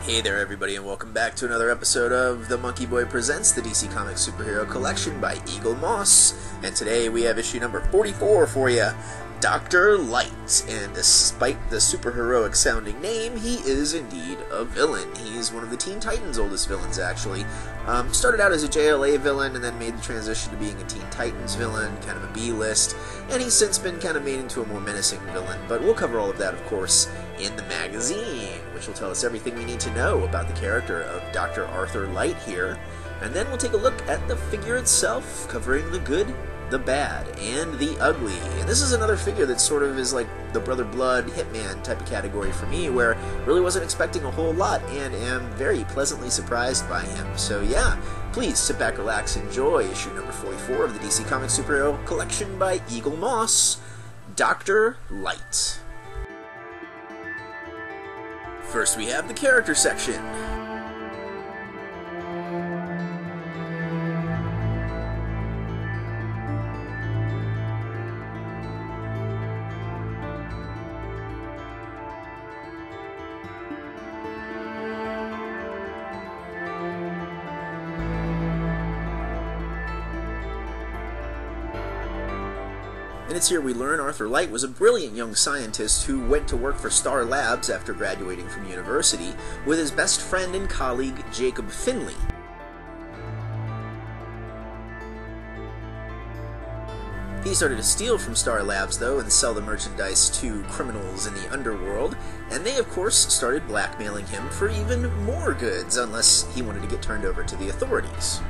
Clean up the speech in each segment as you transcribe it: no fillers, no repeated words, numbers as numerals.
Hey there everybody, and welcome back to another episode of the MonkeyBoy Presents the DC Comics Superhero Collection by Eaglemoss. And today we have issue number 44 for you, Dr. Light. And despite the superheroic sounding name, he is indeed a villain. He's one of the Teen Titans' oldest villains, actually. Started out as a JLA villain and then made the transition to being a Teen Titans villain, kind of a B-list, and he's since been kind of made into a more menacing villain. But we'll cover all of that, of course, in the magazine, which will tell us everything we need to know about the character of Dr. Arthur Light here. And then we'll take a look at the figure itself, covering the good, the bad, and the ugly. And this is another figure that sort of is like the Brother Blood Hitman type of category for me, where I really wasn't expecting a whole lot and am very pleasantly surprised by him. So yeah, please sit back, relax, enjoy issue number 44 of the DC Comics Superhero Collection by Eaglemoss, Dr. Light. First we have the character section. And it's here we learn Arthur Light was a brilliant young scientist who went to work for Star Labs after graduating from university with his best friend and colleague, Jacob Finley. He started to steal from Star Labs, though, and sell the merchandise to criminals in the underworld, and they, of course, started blackmailing him for even more goods, unless he wanted to get turned over to the authorities.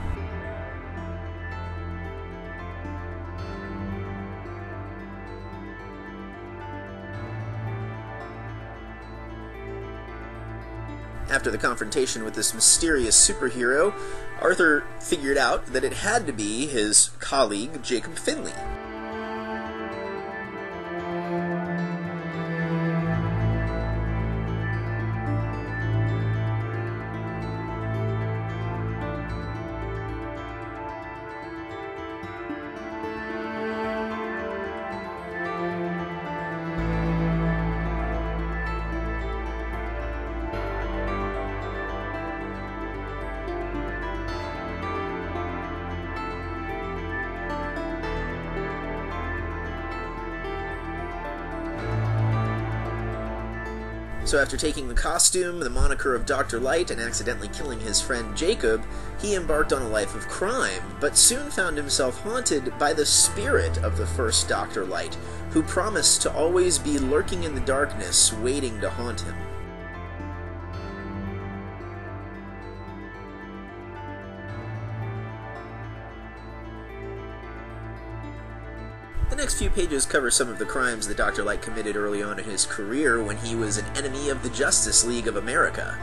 After the confrontation with this mysterious superhero, Arthur figured out that it had to be his colleague, Jacob Finley. So after taking the costume, the moniker of Dr. Light, and accidentally killing his friend Jacob, he embarked on a life of crime, but soon found himself haunted by the spirit of the first Dr. Light, who promised to always be lurking in the darkness, waiting to haunt him. The next few pages cover some of the crimes that Dr. Light committed early on in his career when he was an enemy of the Justice League of America.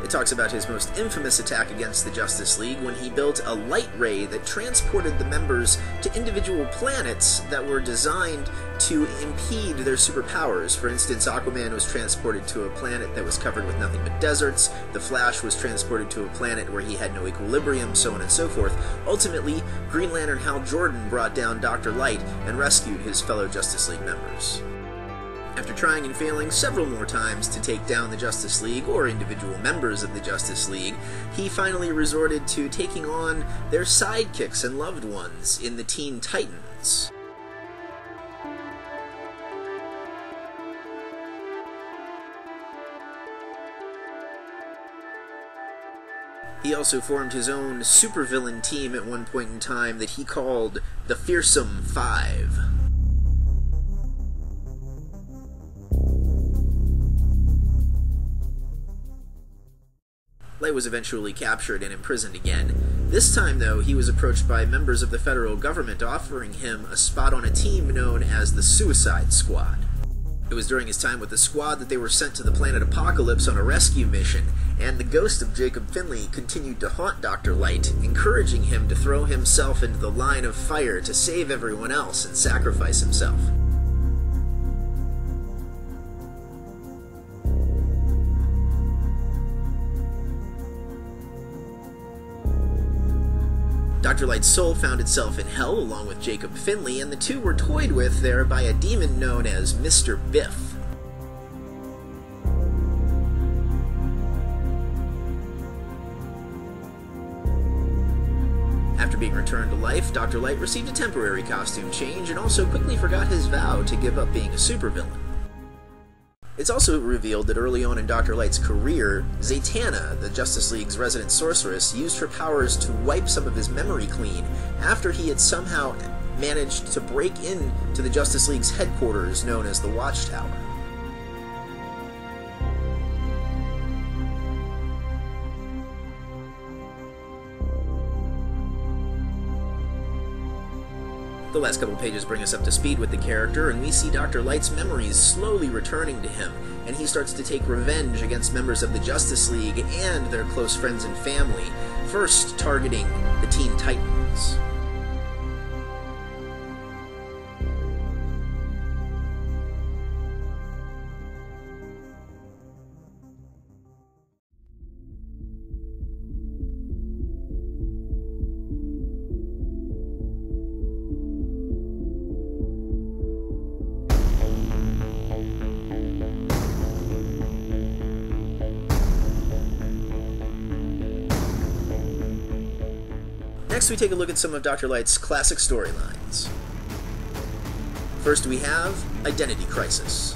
It talks about his most infamous attack against the Justice League when he built a light ray that transported the members to individual planets that were designed to impede their superpowers. For instance, Aquaman was transported to a planet that was covered with nothing but deserts, the Flash was transported to a planet where he had no equilibrium, so on and so forth. Ultimately, Green Lantern Hal Jordan brought down Dr. Light and rescued his fellow Justice League members. After trying and failing several more times to take down the Justice League, or individual members of the Justice League, he finally resorted to taking on their sidekicks and loved ones in the Teen Titans. He also formed his own supervillain team at one point in time that he called the Fearsome Five. Light was eventually captured and imprisoned again. This time, though, he was approached by members of the federal government offering him a spot on a team known as the Suicide Squad. It was during his time with the squad that they were sent to the planet Apocalypse on a rescue mission, and the ghost of Jacob Finley continued to haunt Dr. Light, encouraging him to throw himself into the line of fire to save everyone else and sacrifice himself. Dr. Light's soul found itself in hell along with Jacob Finley, and the two were toyed with there by a demon known as Mr. Biff. After being returned to life, Dr. Light received a temporary costume change and also quickly forgot his vow to give up being a supervillain. It's also revealed that early on in Dr. Light's career, Zatanna, the Justice League's resident sorceress, used her powers to wipe some of his memory clean after he had somehow managed to break into the Justice League's headquarters known as the Watchtower. The last couple pages bring us up to speed with the character, and we see Dr. Light's memories slowly returning to him, and he starts to take revenge against members of the Justice League and their close friends and family, first targeting the Teen Titans. Next, we take a look at some of Dr. Light's classic storylines. First, we have Identity Crisis.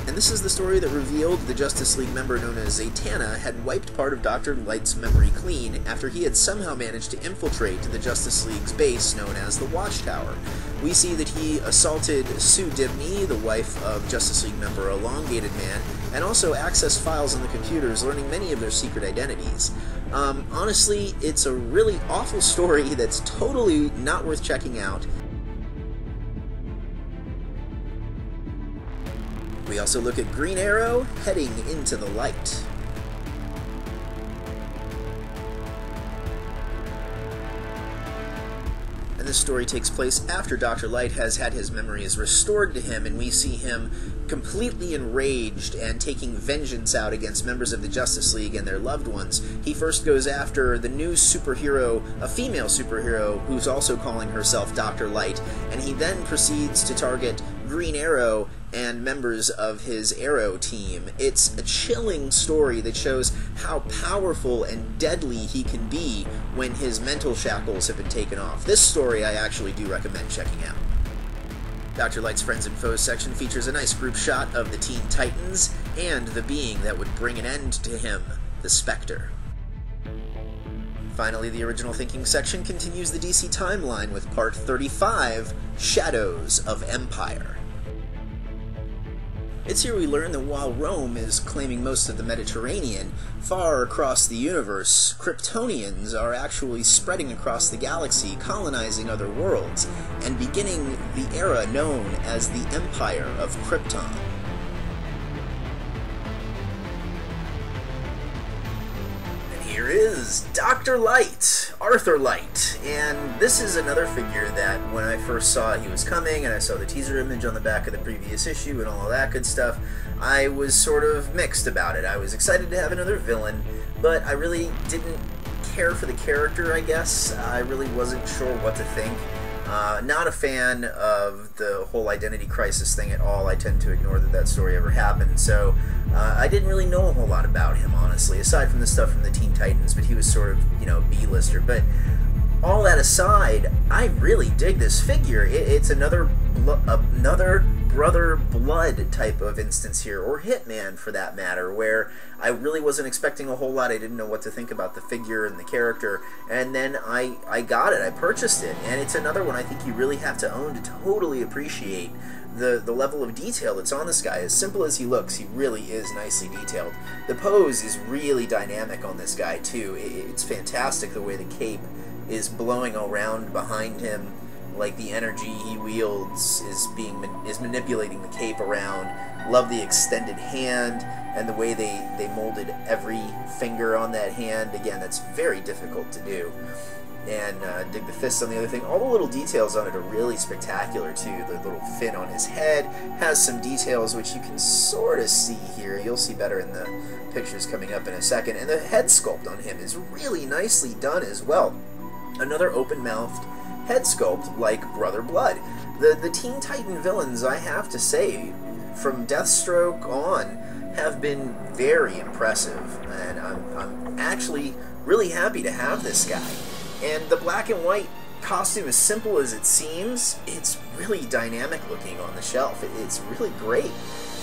And this is the story that revealed the Justice League member known as Zatanna had wiped part of Dr. Light's memory clean after he had somehow managed to infiltrate the Justice League's base known as the Watchtower. We see that he assaulted Sue Dibney, the wife of Justice League member Elongated Man, and also accessed files on the computers, learning many of their secret identities. Honestly, it's a really awful story that's totally not worth checking out. We also look at Green Arrow heading into the light. And this story takes place after Dr. Light has had his memories restored to him, and we see him completely enraged and taking vengeance out against members of the Justice League and their loved ones. He first goes after the new superhero, a female superhero, who's also calling herself Dr. Light, and he then proceeds to target Green Arrow and members of his Arrow team. It's a chilling story that shows how powerful and deadly he can be when his mental shackles have been taken off. This story I actually do recommend checking out. Dr. Light's Friends and Foes section features a nice group shot of the Teen Titans and the being that would bring an end to him, the Spectre. Finally, the Original Thinking section continues the DC timeline with Part 35, Shadows of Empire. It's here we learn that while Rome is claiming most of the Mediterranean, far across the universe, Kryptonians are actually spreading across the galaxy, colonizing other worlds, and beginning the era known as the Empire of Krypton. Here is Dr. Light, Arthur Light, and this is another figure that when I first saw he was coming and I saw the teaser image on the back of the previous issue and all of that good stuff, I was sort of mixed about it. I was excited to have another villain, but I really didn't care for the character, I guess. I really wasn't sure what to think. Not a fan of the whole identity crisis thing at all. I tend to ignore that story ever happened, so I didn't really know a whole lot about him, honestly, aside from the stuff from the Teen Titans, but he was sort of, you know, B-lister. But all that aside, I really dig this figure. It's another Brother Blood type of instance here, or Hitman for that matter, where I really wasn't expecting a whole lot. I didn't know what to think about the figure and the character, and then I got it, I purchased it, and it's another one I think you really have to own to totally appreciate the level of detail that's on this guy. As simple as he looks, he really is nicely detailed. The pose is really dynamic on this guy too. It's fantastic the way the cape is blowing around behind him, like the energy he wields is manipulating the cape around. Love the extended hand and the way they molded every finger on that hand. Again, that's very difficult to do. And dig the fists on the other thing. All the little details on it are really spectacular too. The little fin on his head has some details which you can sort of see here. You'll see better in the pictures coming up in a second. And the head sculpt on him is really nicely done as well. Another open-mouthed head sculpt like Brother Blood. The Teen Titan villains, I have to say, from Deathstroke on, have been very impressive. And I'm actually really happy to have this guy. And the black and white costume, as simple as it seems, it's really dynamic looking on the shelf. It's really great.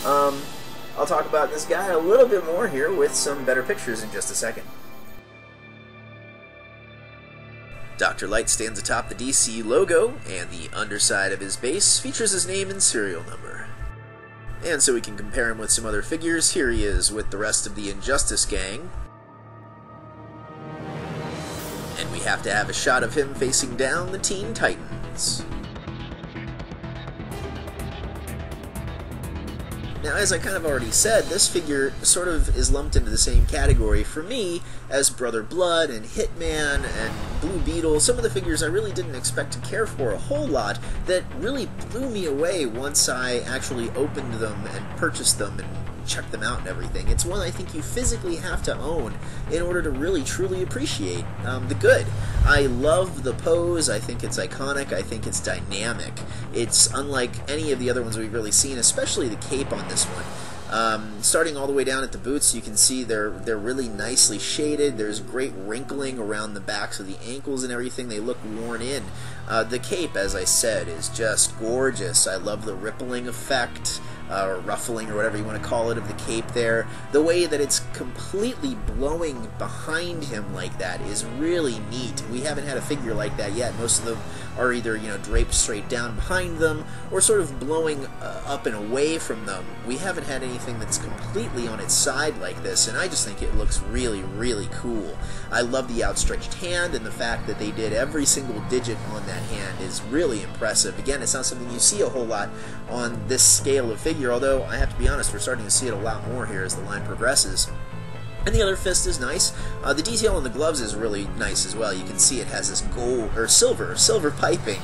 I'll talk about this guy a little bit more here with some better pictures in just a second. Dr. Light stands atop the DC logo, and the underside of his base features his name and serial number. And so we can compare him with some other figures, here he is with the rest of the Injustice gang. And we have to have a shot of him facing down the Teen Titans. Now, as I kind of already said, this figure sort of is lumped into the same category for me as Brother Blood and Hitman and Blue Beetle, some of the figures I really didn't expect to care for a whole lot that really blew me away once I actually opened them and purchased them and check them out and everything. It's one I think you physically have to own in order to really truly appreciate the good. I love the pose, I think it's iconic, I think it's dynamic. It's unlike any of the other ones we've really seen, especially the cape on this one. Starting all the way down at the boots, you can see they're really nicely shaded. There's great wrinkling around the backs of the ankles and everything. They look worn in. The cape, as I said, is just gorgeous. I love the rippling effect, or ruffling, or whatever you want to call it, of the cape there. The way that it's completely blowing behind him like that is really neat. We haven't had a figure like that yet. Most of them are either, draped straight down behind them, or sort of blowing up and away from them. We haven't had anything that's completely on its side like this, and I just think it looks really, really cool. I love the outstretched hand, and the fact that they did every single digit on that hand is really impressive. Again, it's not something you see a whole lot on this scale of figure, although I have to be honest, we're starting to see it a lot more here as the line progresses. And the other fist is nice. The detail on the gloves is really nice as well. You can see it has this gold or silver piping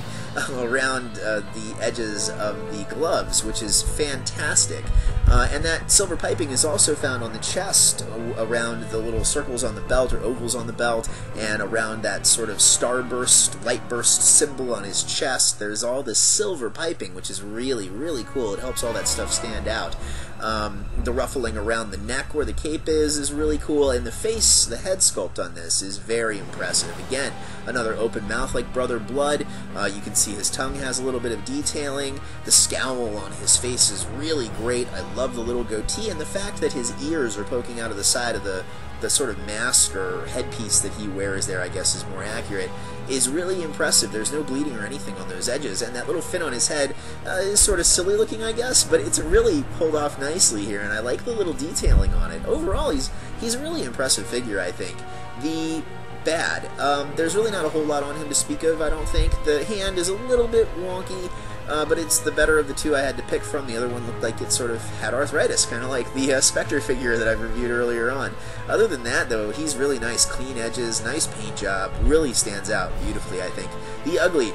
around the edges of the gloves, which is fantastic. And that silver piping is also found on the chest, around the little circles on the belt or ovals on the belt, and around that sort of starburst, light burst symbol on his chest. There's all this silver piping, which is really, really cool. It helps all that stuff stand out. The ruffling around the neck where the cape is really cool, and the face, the head sculpt on this is very impressive. Again, another open mouth like Brother Blood. You can see his tongue has a little bit of detailing. The scowl on his face is really great. I love the little goatee, and the fact that his ears are poking out of the side of the sort of mask or headpiece that he wears there, I guess is more accurate, is really impressive. There's no bleeding or anything on those edges, and that little fin on his head is sort of silly looking, I guess, but it's really pulled off nicely here, and I like the little detailing on it. Overall, he's a really impressive figure, I think. The bad, there's really not a whole lot on him to speak of, I don't think. The hand is a little bit wonky, but it's the better of the two I had to pick from. The other one looked like it sort of had arthritis, kind of like the Spectre figure that I've reviewed earlier on. Other than that, though, he's really nice. Clean edges, nice paint job, really stands out beautifully, I think. The ugly,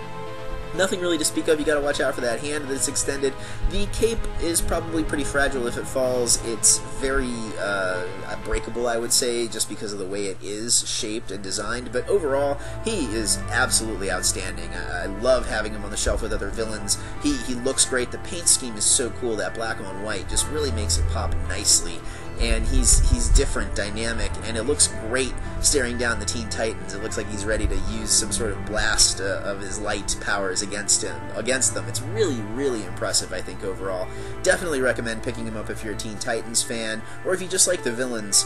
nothing really to speak of. You gotta watch out for that hand that's extended. The cape is probably pretty fragile if it falls. It's very breakable, I would say, just because of the way it is shaped and designed. But overall, he is absolutely outstanding. I love having him on the shelf with other villains. He looks great. The paint scheme is so cool. That black on white just really makes it pop nicely. And he's different, dynamic, and it looks great staring down the Teen Titans. It looks like he's ready to use some sort of blast of his light powers against them. It's really, really impressive, I think, overall. Definitely recommend picking him up if you're a Teen Titans fan, or if you just like the villains.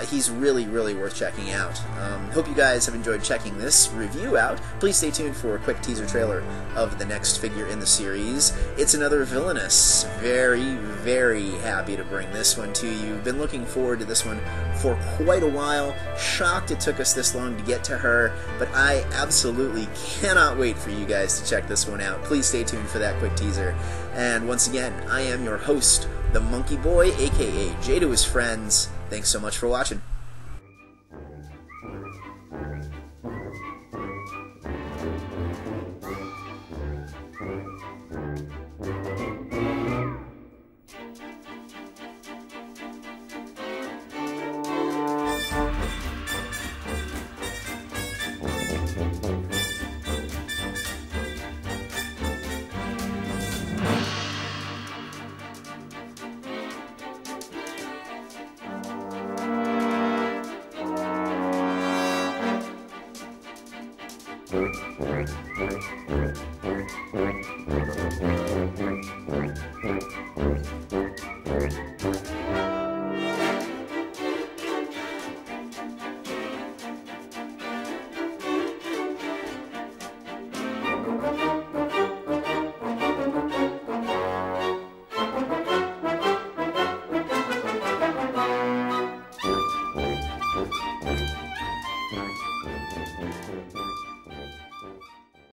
He's really, really worth checking out. Hope you guys have enjoyed checking this review out. Please stay tuned for a quick teaser trailer of the next figure in the series. It's another Villainous. Very, very happy to bring this one to you. Been looking forward to this one for quite a while. Shocked it took us this long to get to her, but I absolutely cannot wait for you guys to check this one out. Please stay tuned for that quick teaser. And once again, I am your host, the Monkey Boy, aka Jay to his friends. Thanks so much for watching.